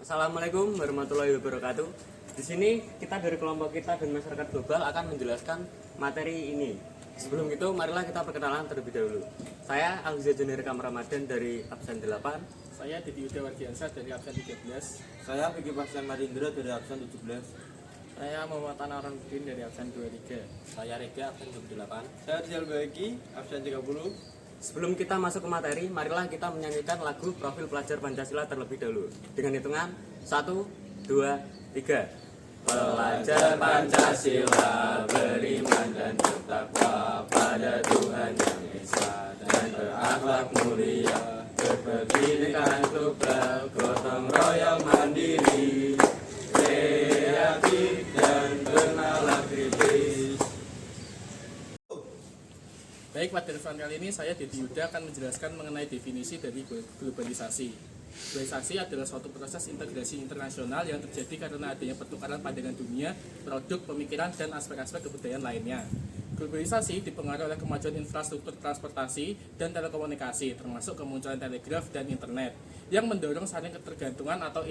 Assalamualaikum warahmatullahi wabarakatuh. Di sini kita dari kelompok kita dan masyarakat global akan menjelaskan materi ini. Sebelum itu, marilah kita perkenalan terlebih dahulu. Saya Alza Jenir Ramadan dari absen 8. Saya Didi Yuda Wardiansyah dari absen 13. Saya Vicky Pasyan Marindra dari absen 17. Saya Muhammad Anaruddin dari absen 23. Saya Rega absen 28. Saya Rizal Baiki absen 30. Sebelum kita masuk ke materi, marilah kita menyanyikan lagu Profil Pelajar Pancasila terlebih dahulu. Dengan hitungan 1, 2, 3. Pelajar Pancasila beriman dan bertakwa pada Tuhan Yang Esa dan berakhlak mulia, berpendidikan global, gotong royong mandiri, kreatif dan bernalar kritis. Baik, pada kesempatan kali ini saya Didi Yuda akan menjelaskan mengenai definisi dari globalisasi. Globalisasi adalah suatu proses integrasi internasional yang terjadi karena adanya pertukaran pandangan dunia, produk, pemikiran, dan aspek-aspek kebudayaan lainnya. Globalisasi dipengaruhi oleh kemajuan infrastruktur transportasi dan telekomunikasi, termasuk kemunculan telegraf dan internet, yang mendorong saling ketergantungan atau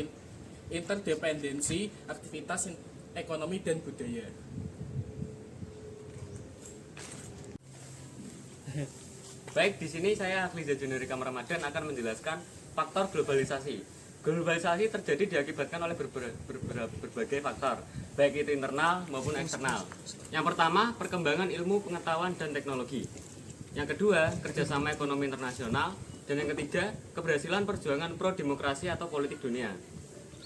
interdependensi aktivitas ekonomi dan budaya. Baik, di sini saya Akliza Jenir Ramadan akan menjelaskan faktor globalisasi. Globalisasi terjadi diakibatkan oleh berbagai faktor, baik itu internal maupun eksternal. Yang pertama, perkembangan ilmu pengetahuan dan teknologi. Yang kedua, kerjasama ekonomi internasional. Dan yang ketiga, keberhasilan perjuangan pro-demokrasi atau politik dunia.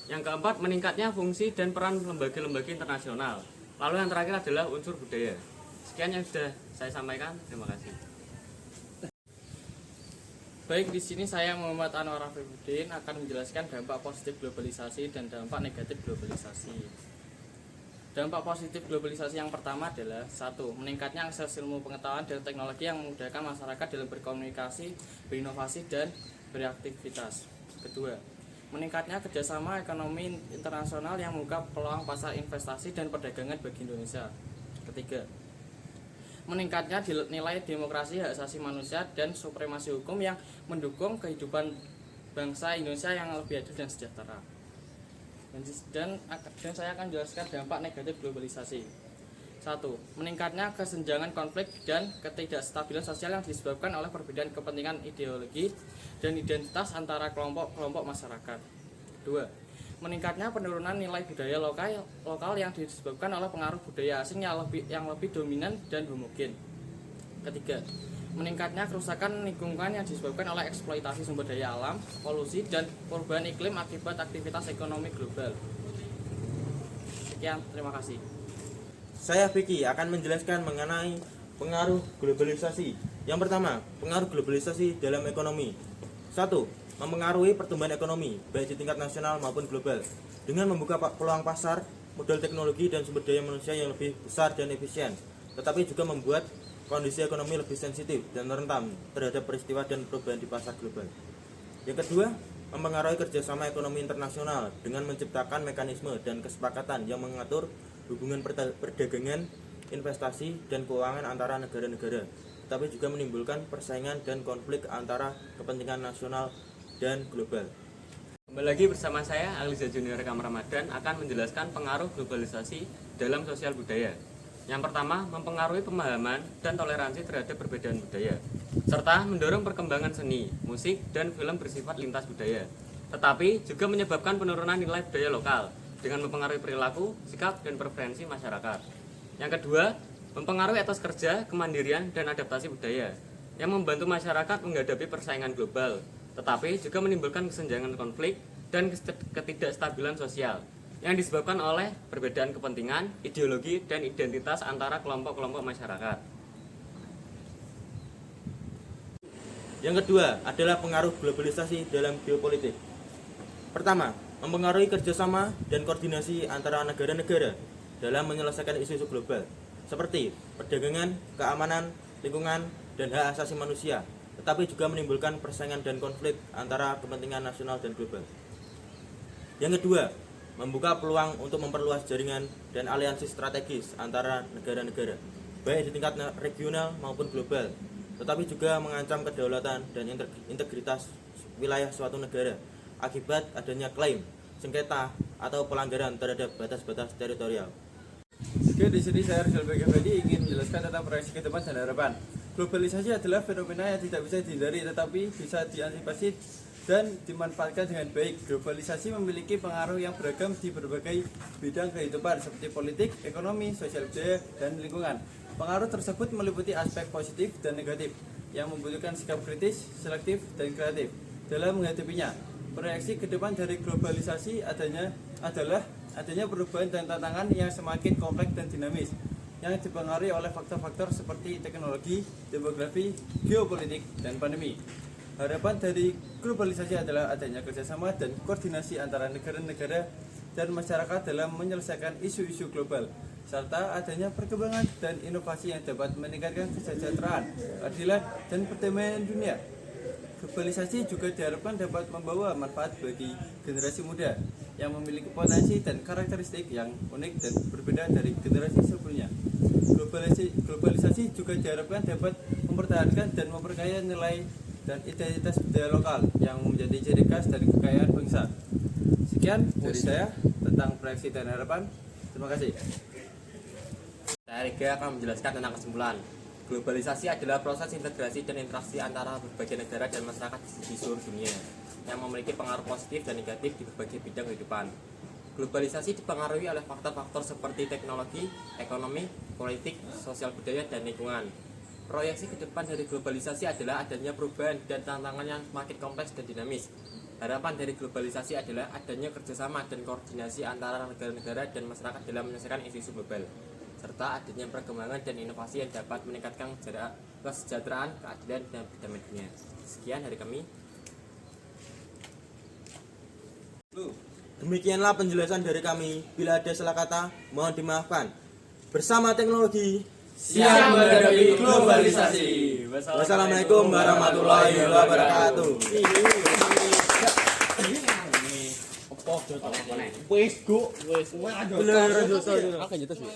Yang keempat, meningkatnya fungsi dan peran lembaga-lembaga internasional. Lalu yang terakhir adalah unsur budaya. Sekian yang sudah saya sampaikan, terima kasih. Baik, di sini saya Muhammad Anwar Afifuddin akan menjelaskan dampak positif globalisasi dan dampak negatif globalisasi. Dampak positif globalisasi yang pertama adalah 1. Meningkatnya akses ilmu pengetahuan dan teknologi yang memudahkan masyarakat dalam berkomunikasi, berinovasi, dan beraktivitas. Kedua, meningkatnya kerjasama ekonomi internasional yang membuka peluang pasar investasi dan perdagangan bagi Indonesia. Ketiga, meningkatnya nilai demokrasi, hak asasi manusia, dan supremasi hukum yang mendukung kehidupan bangsa Indonesia yang lebih adil dan sejahtera. Dan saya akan jelaskan dampak negatif globalisasi. 1. Meningkatnya kesenjangan konflik dan ketidakstabilan sosial yang disebabkan oleh perbedaan kepentingan ideologi dan identitas antara kelompok-kelompok masyarakat. 2. Meningkatnya penurunan nilai budaya lokal yang disebabkan oleh pengaruh budaya asing yang lebih dominan dan homogen. Ketiga, meningkatnya kerusakan lingkungan yang disebabkan oleh eksploitasi sumber daya alam, polusi, dan perubahan iklim akibat aktivitas ekonomi global. Sekian, terima kasih. Saya Vicky akan menjelaskan mengenai pengaruh globalisasi. Yang pertama, pengaruh globalisasi dalam ekonomi. 1. Mempengaruhi pertumbuhan ekonomi, baik di tingkat nasional maupun global, dengan membuka peluang pasar, modal teknologi, dan sumber daya manusia yang lebih besar dan efisien, tetapi juga membuat kondisi ekonomi lebih sensitif dan rentan terhadap peristiwa dan perubahan di pasar global. Yang kedua, mempengaruhi kerjasama ekonomi internasional dengan menciptakan mekanisme dan kesepakatan yang mengatur hubungan perdagangan, investasi, dan keuangan antara negara-negara, tetapi juga menimbulkan persaingan dan konflik antara kepentingan nasional dan global. Kembali lagi bersama saya, Aliza Junior Ramadan akan menjelaskan pengaruh globalisasi dalam sosial budaya. Yang pertama, mempengaruhi pemahaman dan toleransi terhadap perbedaan budaya, serta mendorong perkembangan seni, musik, dan film bersifat lintas budaya. Tetapi juga menyebabkan penurunan nilai budaya lokal dengan mempengaruhi perilaku, sikap, dan preferensi masyarakat. Yang kedua, mempengaruhi etos kerja, kemandirian, dan adaptasi budaya yang membantu masyarakat menghadapi persaingan global, tetapi juga menimbulkan kesenjangan konflik dan ketidakstabilan sosial yang disebabkan oleh perbedaan kepentingan, ideologi, dan identitas antara kelompok-kelompok masyarakat. Yang kedua adalah pengaruh globalisasi dalam geopolitik. Pertama, mempengaruhi kerjasama dan koordinasi antara negara-negara dalam menyelesaikan isu-isu global, seperti perdagangan, keamanan, lingkungan, dan hak asasi manusia, tetapi juga menimbulkan persaingan dan konflik antara kepentingan nasional dan global. Yang kedua, membuka peluang untuk memperluas jaringan dan aliansi strategis antara negara-negara, baik di tingkat regional maupun global, tetapi juga mengancam kedaulatan dan integritas wilayah suatu negara akibat adanya klaim sengketa atau pelanggaran terhadap batas-batas teritorial. Oke, di sini saya Rizal Begavedi ingin menjelaskan tentang proyeksi ke depan dan harapan. Globalisasi adalah fenomena yang tidak bisa dihindari tetapi bisa diantisipasi dan dimanfaatkan dengan baik. Globalisasi memiliki pengaruh yang beragam di berbagai bidang kehidupan seperti politik, ekonomi, sosial budaya, dan lingkungan. Pengaruh tersebut meliputi aspek positif dan negatif yang membutuhkan sikap kritis, selektif, dan kreatif dalam menghadapinya. Proyeksi ke depan dari globalisasi adalah adanya perubahan dan tantangan yang semakin kompleks dan dinamis yang dipengaruhi oleh faktor-faktor seperti teknologi, demografi, geopolitik, dan pandemi. Harapan dari globalisasi adalah adanya kerjasama dan koordinasi antara negara-negara dan masyarakat dalam menyelesaikan isu-isu global, serta adanya perkembangan dan inovasi yang dapat meningkatkan kesejahteraan, keadilan, dan perdamaian dunia. Globalisasi juga diharapkan dapat membawa manfaat bagi generasi muda yang memiliki potensi dan karakteristik yang unik dan berbeda dari generasi sebelumnya. Globalisasi juga diharapkan dapat mempertahankan dan memperkaya nilai dan identitas budaya lokal yang menjadi ciri khas dari kekayaan bangsa. Sekian dari saya tentang proyeksi dan harapan. Terima kasih. Saya Riga akan menjelaskan tentang kesimpulan. Globalisasi adalah proses integrasi dan interaksi antara berbagai negara dan masyarakat di seluruh dunia yang memiliki pengaruh positif dan negatif di berbagai bidang kehidupan. Globalisasi dipengaruhi oleh faktor-faktor seperti teknologi, ekonomi, politik, sosial budaya, dan lingkungan. Proyeksi ke depan dari globalisasi adalah adanya perubahan dan tantangan yang semakin kompleks dan dinamis. Harapan dari globalisasi adalah adanya kerjasama dan koordinasi antara negara-negara dan masyarakat dalam menyelesaikan isu-isu global, serta adanya perkembangan dan inovasi yang dapat meningkatkan kesejahteraan, keadilan, dan perdamaian dunia. Sekian dari kami. Demikianlah penjelasan dari kami. Bila ada salah kata, mohon dimaafkan. Bersama teknologi, Siap menghadapi globalisasi. wassalamualaikum warahmatullahi wabarakatuh. Wis, Gu, wis. Bener, Oke, gitu sih.